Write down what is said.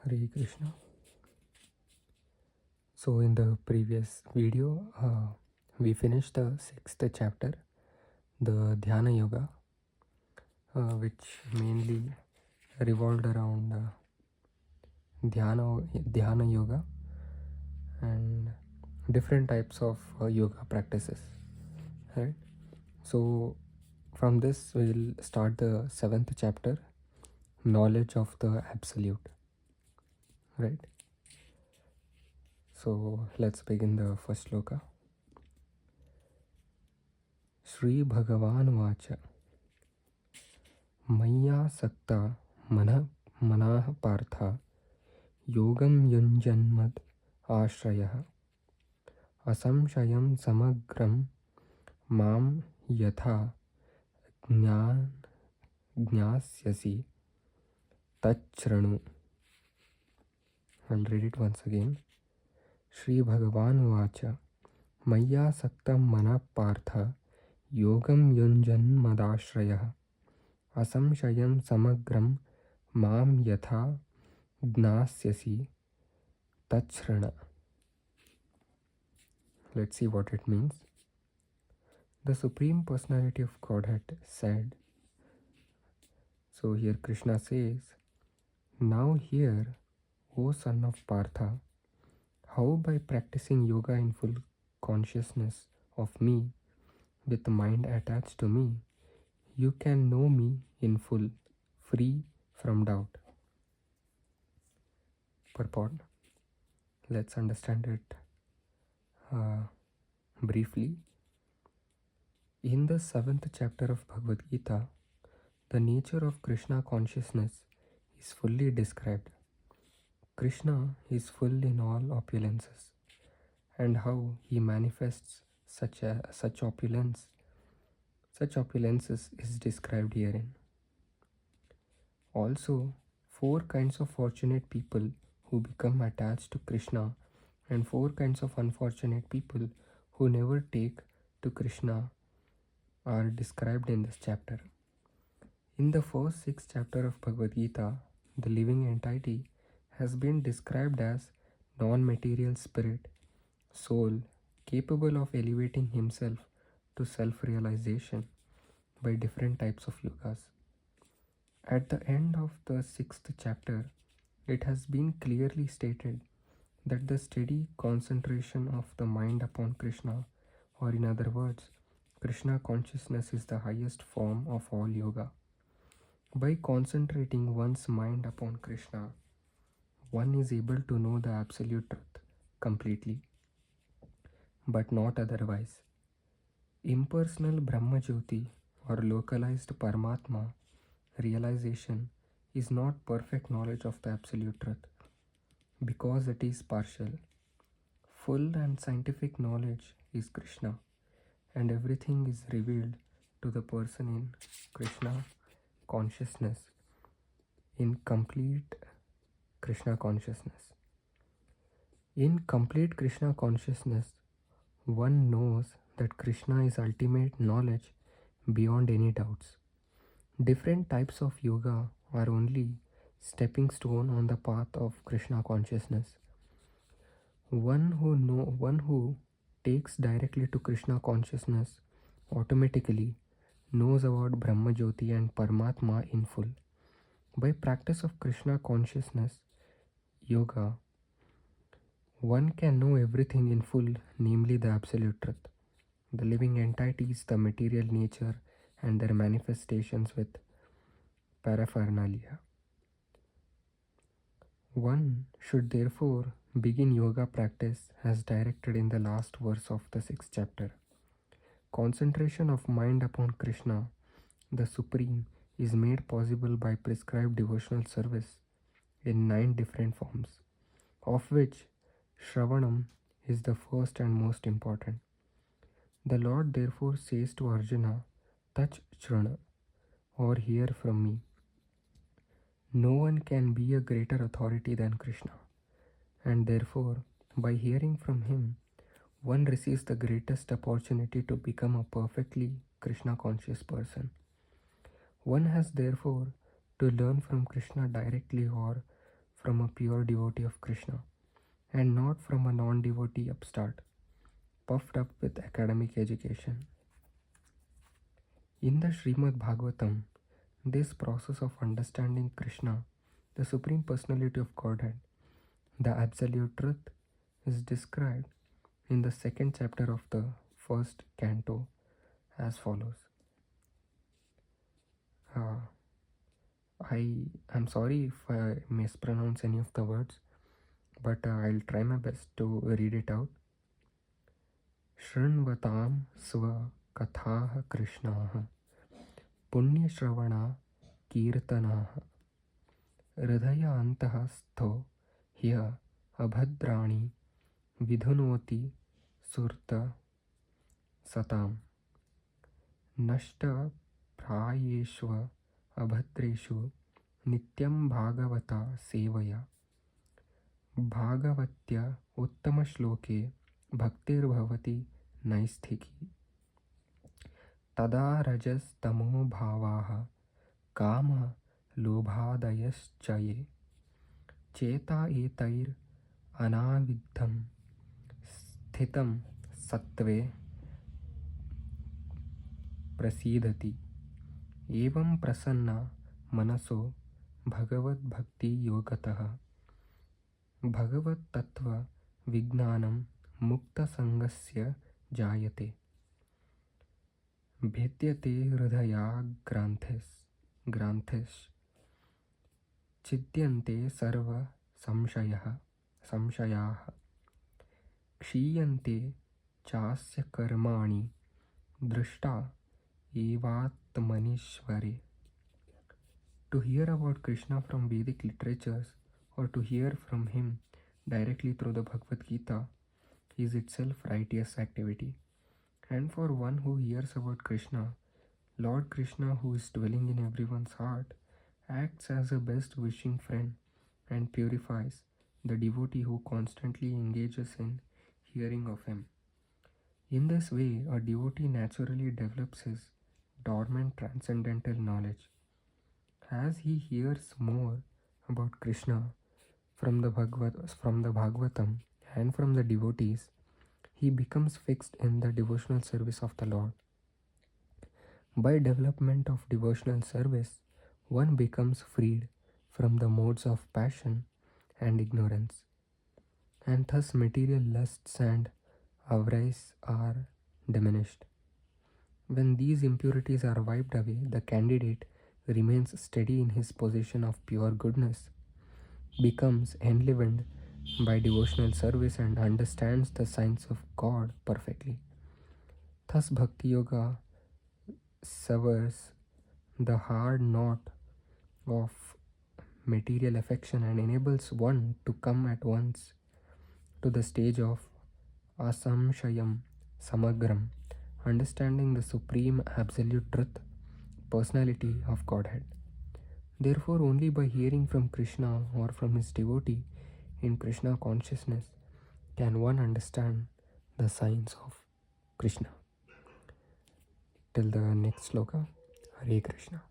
Hare Krishna. So in the previous video, we finished the 6th chapter, the Dhyana Yoga, which mainly revolved around Dhyana Yoga and different types of yoga practices. Right. So from this we'll start the 7th chapter, knowledge of the Absolute. Right. So let's begin the first shloka. Shri Bhagavan Vacha Maya Sakta Manah Partha Yogam Yunjanmad Ashrayah Asamshayam Samagram Mam Yatha Jnasyasi Tachranu. I'll read it once again. Shri Bhagavan Vacha Maya Sakta Manah Partha Yogam Yunjanmad Ashrayah Asamshayam Samagram Mam Yatha Jnasyasi Tachrana. Let's see what it means. The Supreme Personality of Godhead said, so here Krishna says, now hear, O son of Partha, how by practicing yoga in full consciousness of me, with the mind attached to me, you can know me in full, free from doubt. Purport. Let's understand it briefly. In the 7th chapter of Bhagavad Gita, the nature of Krishna consciousness is fully described. Krishna is full in all opulences, and how he manifests such opulences is described herein. Also, 4 kinds of fortunate people who become attached to Krishna and 4 kinds of unfortunate people who never take to Krishna are described in this chapter. In the first 6 chapter of Bhagavad Gita, the living entity has been described as non-material spirit, soul, capable of elevating himself to self-realization by different types of yogas. At the end of the 6th chapter, it has been clearly stated that the steady concentration of the mind upon Krishna, or in other words, Krishna consciousness, is the highest form of all yoga. By concentrating one's mind upon Krishna, one is able to know the absolute truth completely, but not otherwise. Impersonal Brahma Jyoti or localized Paramatma realization is not perfect knowledge of the absolute truth, because it is partial. Full and scientific knowledge is Krishna, and everything is revealed to the person in Krishna consciousness, in complete Krishna consciousness. In complete Krishna consciousness, one knows that Krishna is ultimate knowledge beyond any doubts. Different types of yoga are only stepping stone on the path of Krishna consciousness. One who takes directly to Krishna consciousness automatically knows about Brahma Jyoti and Paramatma in full. By practice of Krishna consciousness yoga, one can know everything in full, namely the absolute truth, the living entities, the material nature, and their manifestations with paraphernalia. One should therefore begin yoga practice as directed in the last verse of the 6th chapter. Concentration of mind upon Krishna, the Supreme, is made possible by prescribed devotional service in 9 different forms, of which Shravanam is the first and most important. The Lord therefore says to Arjuna, Tach Shrana, or hear from me. No one can be a greater authority than Krishna, and therefore, by hearing from him, one receives the greatest opportunity to become a perfectly Krishna conscious person. One has therefore to learn from Krishna directly or from a pure devotee of Krishna and not from a non-devotee upstart, puffed up with academic education. In the Srimad Bhagavatam, this process of understanding Krishna, the Supreme Personality of Godhead, the Absolute Truth, is described in the second chapter of the first canto as follows. I am sorry if I mispronounce any of the words, but I'll try my best to read it out. Shrinvatam sva kathaah Krishnaah punyashravana kirtanaah hridaya antah stho hya abhadrani vidhunoti surta satam nashta prayeshva abhadreshu nityam bhagavata sevaya भागवत्या उत्तमश्लोके भक्तिर्भवति नैस्थिकी तदा रजस्तमो भावाः काम लोभादयश्च ये चेता एतैरनाविद्धं स्थितं सत्त्वे प्रसीदति एवं प्रसन्ना मनसो भगवद्भक्तियोगतः भगवत तत्व विज्ञानम मुक्त संगस्य जायते भेद्यते हृदया ग्रांथिस चिद्यन्ते सर्व संशयाः क्षीयन्ते चास्य कर्माणि दृष्टा एवात्मनीश्वरे. To hear about Krishna from Vedic literatures or to hear from him directly through the Bhagavad Gita is itself righteous activity. And for one who hears about Krishna, Lord Krishna, who is dwelling in everyone's heart, acts as a best wishing friend and purifies the devotee who constantly engages in hearing of him. In this way, a devotee naturally develops his dormant transcendental knowledge. As he hears more about Krishna from the Bhagavatam and from the devotees, he becomes fixed in the devotional service of the Lord. By development of devotional service, one becomes freed from the modes of passion and ignorance, and thus material lusts and avarice are diminished. When these impurities are wiped away, the candidate remains steady in his position of pure goodness, becomes enlivened by devotional service, and understands the science of God perfectly. Thus, Bhakti Yoga severs the hard knot of material affection and enables one to come at once to the stage of asamshayam samagram, understanding the supreme absolute truth, personality of Godhead. Therefore, only by hearing from Krishna or from his devotee in Krishna consciousness can one understand the science of Krishna. Till the next Shloka, Hare Krishna.